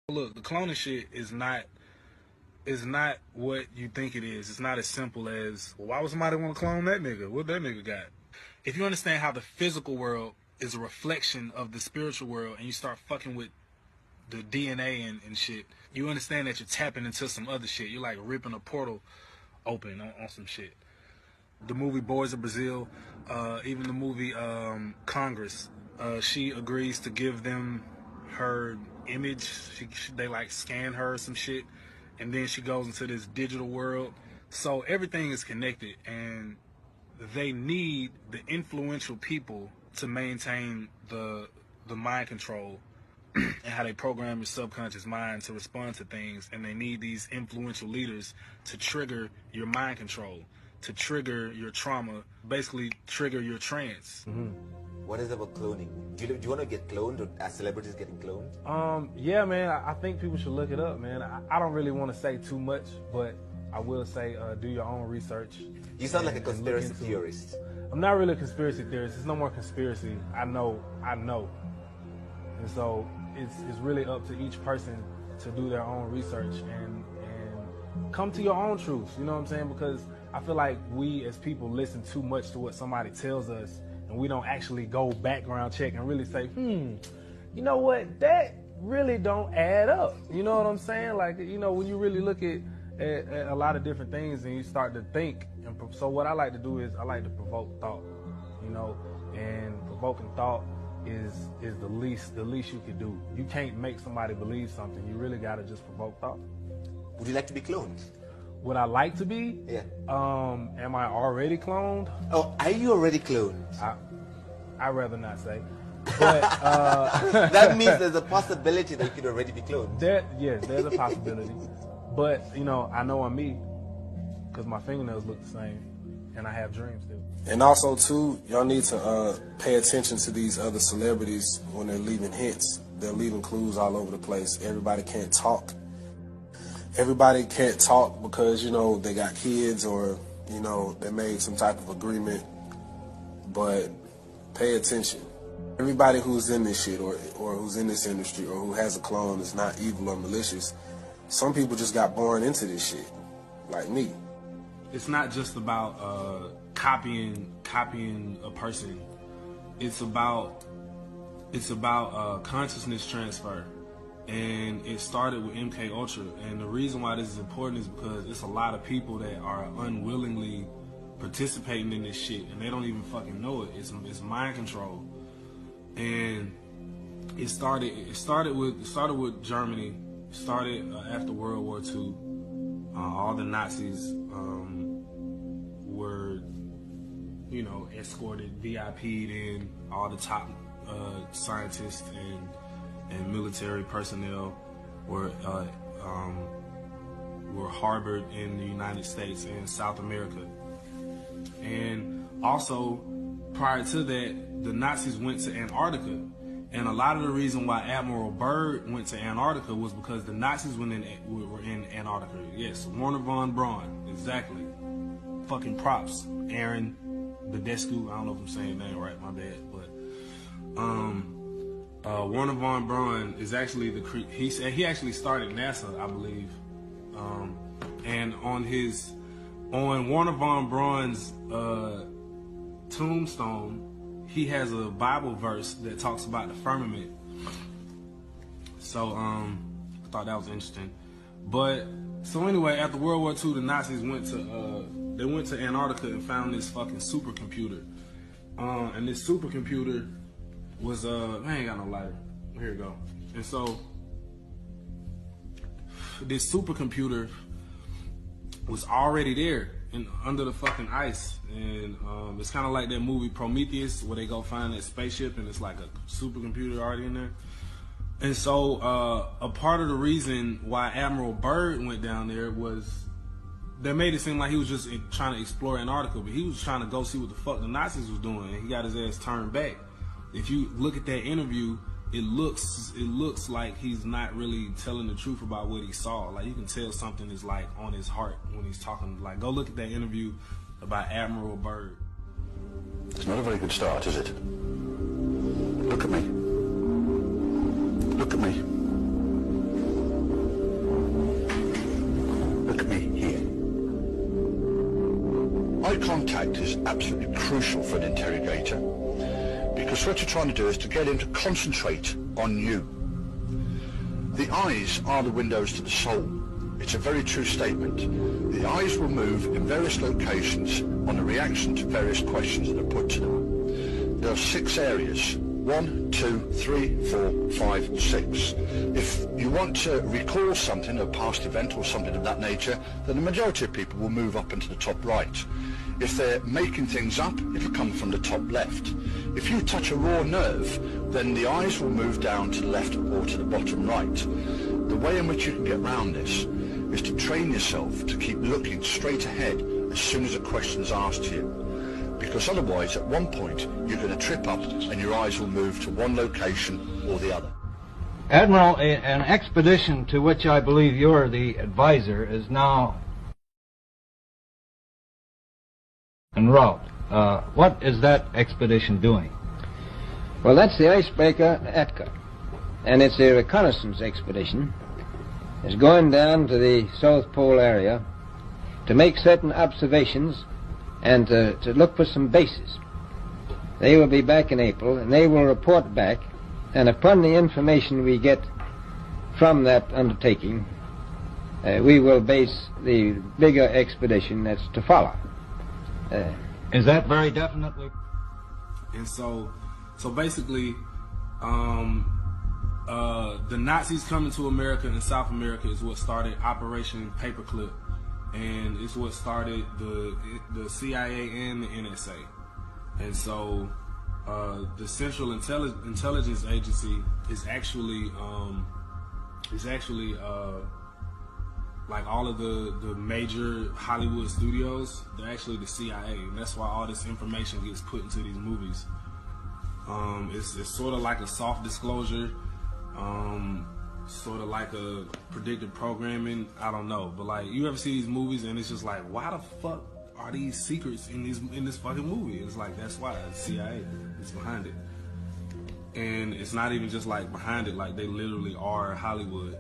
Look, the cloning shit is not what you think it is. It's not as simple as, well, why would somebody want to clone that nigga? What that nigga got? If you understand how the physical world is a reflection of the spiritual world, and you start fucking with the DNA and shit, you understand that you're tapping into some other shit. You're like ripping a portal open on some shit. The movie Boys of Brazil, even the movie Congress, she agrees to give them her image. They like scan her some shit, and then she goes into this digital world. So everything is connected, and they need the influential people to maintain the mind control and how they program your subconscious mind to respond to things. And they need these influential leaders to trigger your mind control, to trigger your trauma, basically trigger your trance. What is about cloning? Do you want to get cloned, or are celebrities getting cloned? Yeah, man, I think people should look it up, man. I don't really want to say too much, but I will say do your own research. You sound like a conspiracy theorist. I'm not really a conspiracy theorist. It's no more conspiracy. I know. And so it's really up to each person to do their own research and come to your own truths, you know what I'm saying? Because I feel like we as people listen too much to what somebody tells us, and we don't actually go background check and really say, you know what, that really don't add up. You know what I'm saying? Like, you know, when you really look at a lot of different things and you start to think. And so what I like to do is I like to provoke thought, you know, and provoking thought is the least you can do. You can't make somebody believe something. You really got to just provoke thought. Would you like to be cloned? Would I like to be? Yeah. Am I already cloned? Oh, are you already cloned? I'd rather not say. But that means there's a possibility that you could already be cloned. Yes, there's a possibility. But, you know, I know I'm me because my fingernails look the same and I have dreams too. And also, too, y'all need to pay attention to these other celebrities when they're leaving hints. They're leaving clues all over the place. Everybody can't talk. Everybody can't talk because, you know, they got kids or, you know, they made some type of agreement. But pay attention. Everybody who's in this shit or who's in this industry or who has a clone is not evil or malicious. Some people just got born into this shit, like me. It's not just about copying a person. It's about consciousness transfer. And it started with MK Ultra, and the reason why this is important is because it's a lot of people that are unwillingly participating in this shit, and they don't even fucking know it. It's mind control, and it started with Germany. It started after World War II. All the Nazis were, you know, escorted, VIP'd in. All the top scientists and military personnel were harbored in the United States and South America. And also, prior to that, the Nazis went to Antarctica. And a lot of the reason why Admiral Byrd went to Antarctica was because the Nazis were in Antarctica. Yes, Warner von Braun, exactly. Fucking props, Aaron Badescu. I don't know if I'm saying that name right, my bad, but Warner von Braun is actually he actually started NASA, I believe, and on Warner von Braun's tombstone, he has a Bible verse that talks about the firmament. So I thought that was interesting. But so anyway, after World War II, the Nazis went to Antarctica and found this fucking supercomputer, and this supercomputer was I ain't got no lighter. Here we go. And so this supercomputer was already there and under the fucking ice, and it's kind of like that movie Prometheus where they go find that spaceship and it's like a supercomputer already in there. And so a part of the reason why Admiral Byrd went down there was they made it seem like he was just trying to explore Antarctica, but he was trying to go see what the fuck the Nazis was doing, and he got his ass turned back. If you look at that interview, it looks like he's not really telling the truth about what he saw. Like, you can tell something is like on his heart when he's talking. Like, go look at that interview about Admiral Byrd. It's not a very good start, is it? Look at me. Look at me. like me here. Eye contact is absolutely crucial for an interrogator, because what you're trying to do is to get him to concentrate on you. The eyes are the windows to the soul. It's a very true statement. The eyes will move in various locations on a reaction to various questions that are put to them. There are 6 areas. 1, 2, 3, 4, 5, 6. If you want to recall something, a past event or something of that nature, then the majority of people will move up into the top right. If they're making things up, it'll come from the top left. If you touch a raw nerve, then the eyes will move down to the left or to the bottom right. The way in which you can get around this is to train yourself to keep looking straight ahead as soon as a question is asked to you. Because otherwise, at one point, you're going to trip up and your eyes will move to one location or the other. Admiral, an expedition to which I believe you're the advisor is now en route. What is that expedition doing? Well, that's the icebreaker Atka, and it's a reconnaissance expedition. It's going down to the South Pole area to make certain observations and to look for some bases. They will be back in April, and they will report back, and upon the information we get from that undertaking, we will base the bigger expedition that's to follow. Is that very definitely? And so basically, the Nazis coming to America and South America is what started Operation Paperclip, and it's what started the CIA and the NSA. And so the Central Intelligence Agency is actually like all of the major Hollywood studios. They're actually the CIA, and that's why all this information gets put into these movies. It's sort of like a soft disclosure, sort of like a predictive programming. I don't know, but like, you ever see these movies and it's just like, why the fuck are these secrets in this fucking movie? It's like, that's why the CIA is behind it, and it's not even just like behind it, like they literally are Hollywood.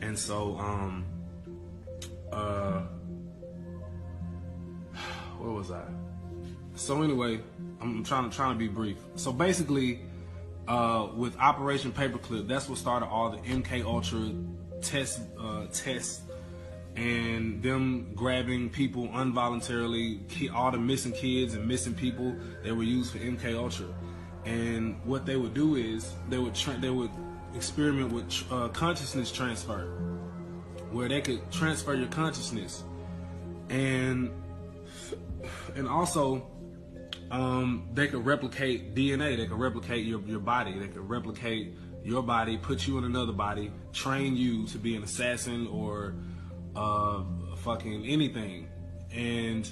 And so where was I? So anyway, I'm trying to be brief. So basically, with Operation Paperclip, that's what started all the MK Ultra tests, and them grabbing people involuntarily, all the missing kids and missing people that were used for MK Ultra. And what they would do is they would experiment with consciousness transfer, where they could transfer your consciousness, and also they could replicate DNA. They could replicate your body. They could replicate your body, put you in another body, train you to be an assassin or fucking anything, and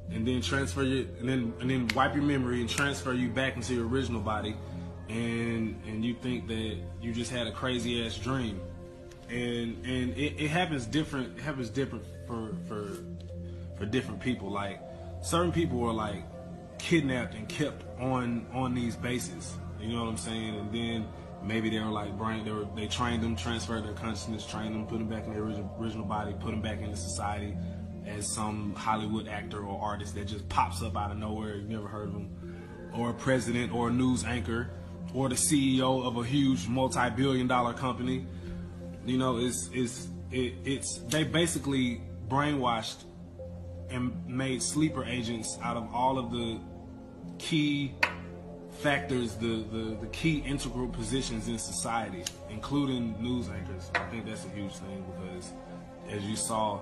then transfer you, and then wipe your memory and transfer you back into your original body, and you think that you just had a crazy ass dream, and it happens different. It happens different for different people. Like, certain people are like kidnapped and kept on these bases, you know what I'm saying? And then maybe they were like they trained them, transferred their consciousness, trained them, put them back in their original body, put them back into society as some Hollywood actor or artist that just pops up out of nowhere. You've never heard of them, or a president or a news anchor or the CEO of a huge multi-billion-dollar company. You know, it's they basically brainwashed and made sleeper agents out of all of the key factors, the key integral positions in society, including news anchors. I think that's a huge thing, because as you saw,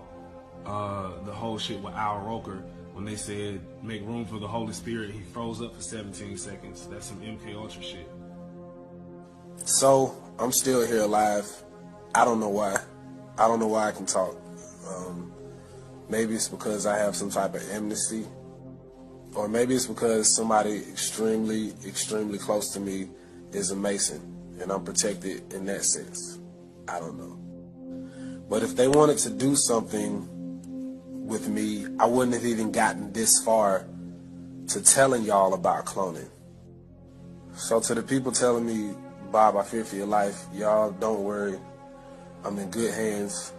the whole shit with Al Roker, when they said make room for the Holy Spirit, he froze up for 17 seconds. That's some MK Ultra shit. So I'm still here alive. I don't know why. I don't know why I can talk. Maybe it's because I have some type of amnesty, or maybe it's because somebody extremely, extremely close to me is a Mason, and I'm protected in that sense. I don't know. But if they wanted to do something with me, I wouldn't have even gotten this far to telling y'all about cloning. So to the people telling me, Bob, I fear for your life, y'all don't worry. I'm in good hands.